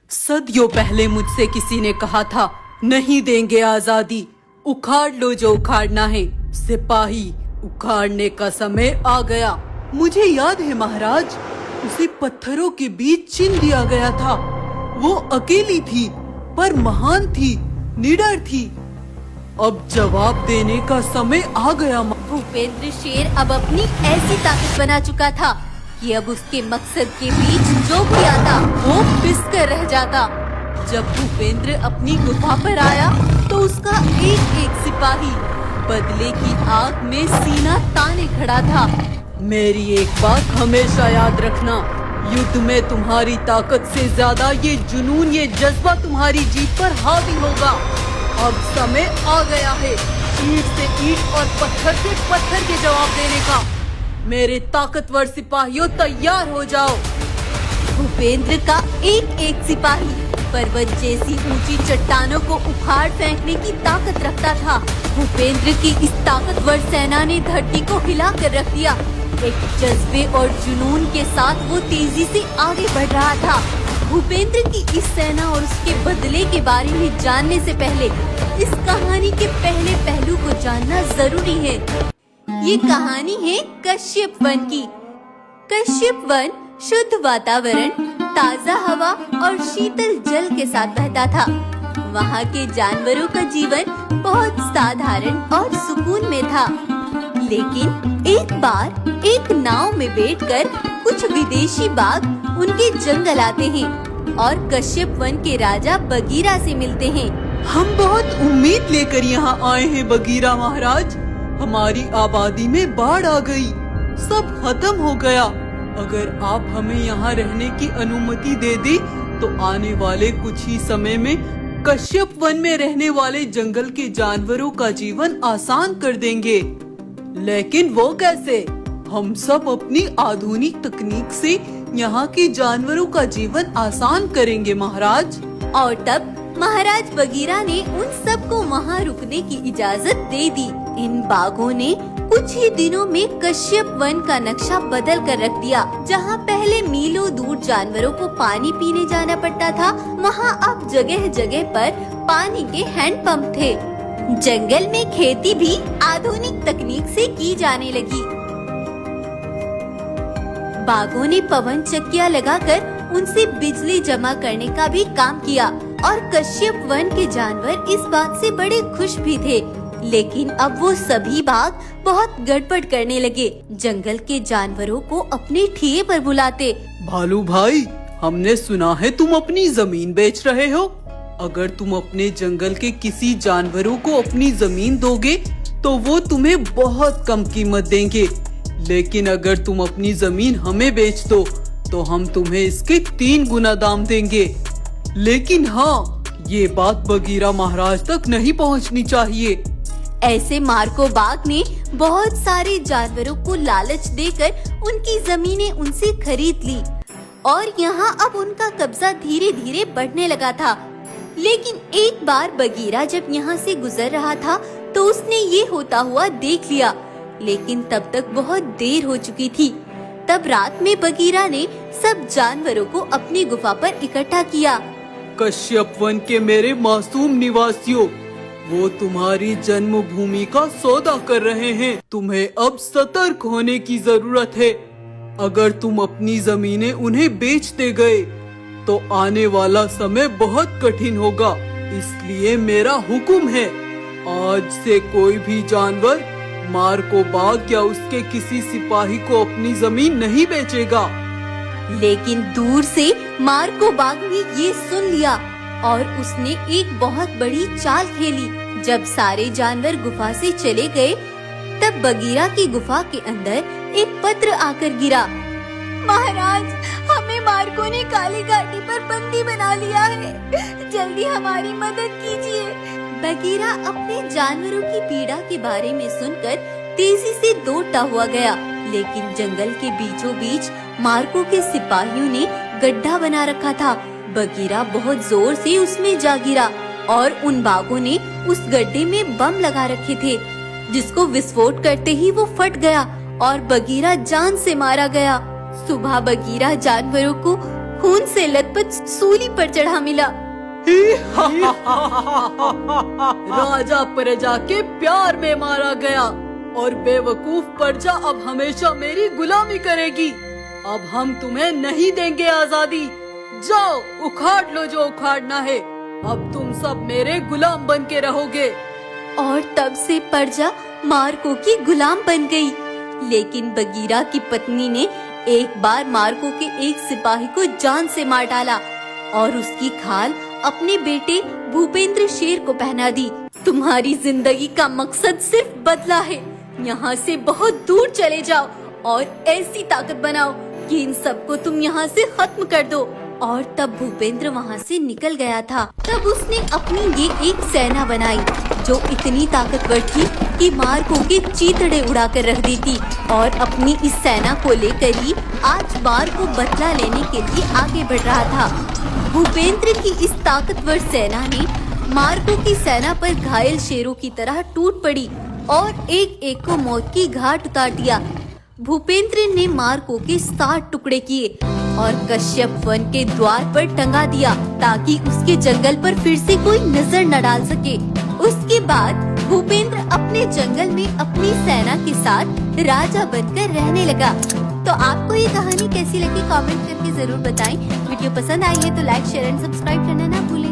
सदियों पहले मुझसे किसी ने कहा था, नहीं देंगे आजादी, उखाड़ लो जो उखाड़ना है। सिपाही, उखाड़ने का समय आ गया। मुझे याद है महाराज, उसे पत्थरों के बीच चीन दिया गया था। वो अकेली थी पर महान थी, निडर थी। अब जवाब देने का समय आ गया। भूपेंद्र शेर अब अपनी ऐसी ताकत बना चुका था कि अब उसके मकसद के बीच जो भी आता वो पिस कर रह जाता। जब भूपेंद्र अपनी गुफा पर आया तो उसका एक एक सिपाही बदले की आग में सीना ताने खड़ा था। मेरी एक बात हमेशा याद रखना, युद्ध में तुम्हारी ताकत से ज्यादा ये जुनून, ये जज्बा तुम्हारी जीत पर हावी होगा। अब समय आ गया है ईंट से ईंट और पत्थर से पत्थर के जवाब देने का। मेरे ताकतवर सिपाहियों, तैयार हो जाओ। भूपेंद्र का एक एक सिपाही पर्वत जैसी ऊंची चट्टानों को उखाड़ फेंकने की ताकत रखता था। भूपेंद्र की इस ताकतवर सेना ने धरती को हिला कर रख दिया। एक जज्बे और जुनून के साथ वो तेजी से आगे बढ़ रहा था। भूपेंद्र की इस सेना और उसके बदले के बारे में जानने से पहले इस कहानी के पहले पहलू को जानना जरूरी है। ये कहानी है कश्यप वन की। कश्यप वन शुद्ध वातावरण, ताजा हवा और शीतल जल के साथ बहता था। वहाँ के जानवरों का जीवन बहुत साधारण और सुकून में था। लेकिन एक बार एक नाव में बैठकर कुछ विदेशी बाघ उनके जंगल आते हैं और कश्यप वन के राजा बगीरा से मिलते हैं। हम बहुत उम्मीद लेकर यहाँ आए हैं बगीरा महाराज। हमारी आबादी में बाढ़ आ गई, सब खत्म हो गया। अगर आप हमें यहाँ रहने की अनुमति दे दी तो आने वाले कुछ ही समय में कश्यप वन में रहने वाले जंगल के जानवरों का जीवन आसान कर देंगे। लेकिन वो कैसे? हम सब अपनी आधुनिक तकनीक से यहाँ के जानवरों का जीवन आसान करेंगे महाराज। और तब महाराज बगीरा ने उन सबको वहाँ रुकने की इजाजत दे दी। इन बाघों ने कुछ ही दिनों में कश्यप वन का नक्शा बदल कर रख दिया। जहाँ पहले मीलों दूर जानवरों को पानी पीने जाना पड़ता था, वहाँ अब जगह जगह पर पानी के हैंडपंप थे। जंगल में खेती भी आधुनिक तकनीक से की जाने लगी। बाघों ने पवन चक्कियाँ लगाकर उनसे बिजली जमा करने का भी काम किया और कश्यप वन के जानवर इस बात से बड़े खुश भी थे। लेकिन अब वो सभी बाघ बहुत गड़बड़ करने लगे। जंगल के जानवरों को अपने ठिये पर बुलाते। भालू भाई, हमने सुना है तुम अपनी जमीन बेच रहे हो। अगर तुम अपने जंगल के किसी जानवरों को अपनी जमीन दोगे तो वो तुम्हें बहुत कम कीमत देंगे। लेकिन अगर तुम अपनी जमीन हमें बेच दो तो हम तुम्हें इसके 3 गुना दाम देंगे। लेकिन हाँ, ये बात बगीरा महाराज तक नहीं पहुंचनी चाहिए। ऐसे मार्को बाघ ने बहुत सारे जानवरों को लालच देकर उनकी जमीनें उनसे खरीद ली और यहाँ अब उनका कब्जा धीरे धीरे बढ़ने लगा था। लेकिन एक बार बगीरा जब यहाँ से गुजर रहा था तो उसने ये होता हुआ देख लिया। लेकिन तब तक बहुत देर हो चुकी थी। तब रात में बगीरा ने सब जानवरों को अपनी गुफा पर इकट्ठा किया। कश्यप वन के मेरे मासूम निवासियों, वो तुम्हारी जन्मभूमि का सौदा कर रहे हैं। तुम्हें अब सतर्क होने की जरूरत है। अगर तुम अपनी जमीनें उन्हें बेचते गए तो आने वाला समय बहुत कठिन होगा। इसलिए मेरा हुक्म है, आज से कोई भी जानवर मार्को बाघ या उसके किसी सिपाही को अपनी जमीन नहीं बेचेगा। लेकिन दूर से मार्को बाघ ने ये सुन लिया और उसने एक बहुत बड़ी चाल खेली। जब सारे जानवर गुफा से चले गए तब बगीरा की गुफा के अंदर एक पत्र आकर गिरा। महाराज, हमें मार्को ने काली घाटी पर बंदी बना लिया है। जल्दी हमारी मदद कीजिए। बगीरा अपने जानवरों की पीड़ा के बारे में सुनकर तेजी से दौड़ता हुआ गया। लेकिन जंगल के बीचों बीच मार्को के सिपाहियों ने गड्ढा बना रखा था। बगीरा बहुत जोर से उसमें जा गिरा और उन बाघों ने उस गड्ढे में बम लगा रखे थे, जिसको विस्फोट करते ही वो फट गया और बगीरा जान से मारा गया। सुबह बगीरा जानवरों को खून से लथपथ सूली पर चढ़ा मिला। राजा प्रजा के प्यार में मारा गया और बेवकूफ प्रजा अब हमेशा मेरी गुलामी करेगी। अब हम तुम्हें नहीं देंगे आजादी। जाओ उखाड़ लो जो उखाड़ना है। अब तुम सब मेरे गुलाम बन के रहोगे। और तब से प्रजा मार्को की गुलाम बन गई। लेकिन बगीरा की पत्नी ने एक बार मार्को के एक सिपाही को जान से मार डाला और उसकी खाल अपने बेटे भूपेंद्र शेर को पहना दी। तुम्हारी जिंदगी का मकसद सिर्फ बदला है। यहाँ से बहुत दूर चले जाओ और ऐसी ताकत बनाओ कि इन सबको तुम यहाँ से खत्म कर दो। और तब भूपेंद्र वहाँ से निकल गया था। तब उसने अपनी ये एक सेना बनाई जो इतनी ताकतवर थी कि मार्को के चीथड़े उड़ा कर रख देती। और अपनी इस सेना को लेकर ही आज मार्को बदला लेने के लिए आगे बढ़ रहा था। भूपेंद्र की इस ताकतवर सेना ने मार्को की सेना पर घायल शेरों की तरह टूट पड़ी और एक एक को मौत की घाट उतार दिया। भूपेंद्र ने मार्को के 60 टुकड़े किए और कश्यप वन के द्वार पर टंगा दिया ताकि उसके जंगल पर फिर से कोई नजर न डाल सके। उसके बाद भूपेंद्र अपने जंगल में अपनी सेना के साथ राजा बनकर रहने लगा। तो आपको ये कहानी कैसी लगी कमेंट करके जरूर बताएं। वीडियो पसंद आई है तो लाइक शेयर एंड सब्सक्राइब करना ना भूलें।